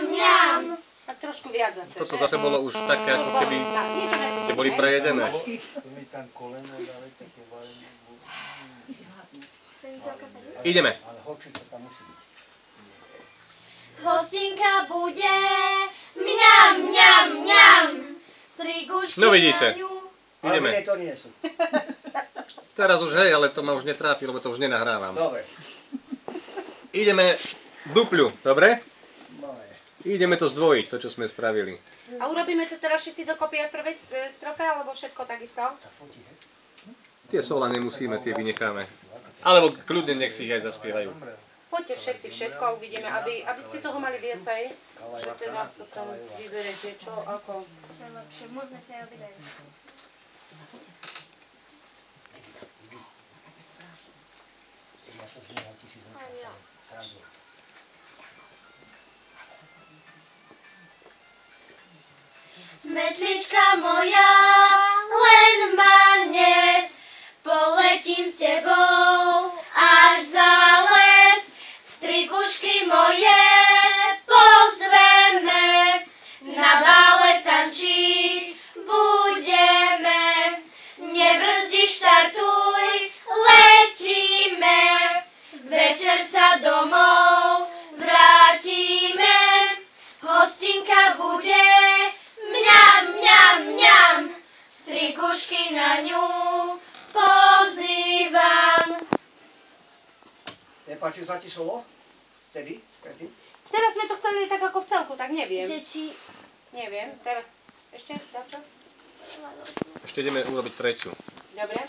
mňam. Tak trošku viac zase, Toto že? zase bolo už také, ako keby ste boli prejedené. Ideme. Hostinka bude mňam, mňam, mňam. Strigušky No vidíte. na ňu. Ideme. Ale to nie sú. Teraz už hej, ale to ma už netrápi, lebo to už nenahrávam. Dobre. Ideme dupľu, dobre? Dobre. Ideme to zdvojiť, to čo sme spravili. A urobíme to teraz všetci dokopy aj v prvej strofe, alebo všetko takisto? Tie sola nemusíme, tie vynecháme. Alebo kľudne nech si ich aj zaspievajú. Poďte všetci všetko a uvidíme, aby ste toho mali viacej. Že teda potom vyberete čo, ako. Čo je lepšie, môžeme sa aj obidať. Metlička moja, len ma dnes, poletím s tebou až za les. Strigušky moje pozveme, na bále tančiť budeme. Nebrzdíš, štartuj, letíme, večer sa domov vrátime. Hostinka bude mňam, mňam, mňam, strigušky na ňu pozývam. Nepáči sa ti solo? Vtedy? Predtým? Teraz sme to chceli tak ako v celku, tak neviem. Že či... Neviem, teraz. Ešte? Dáčo? Ešte ideme urobiť tretiu. Dobre.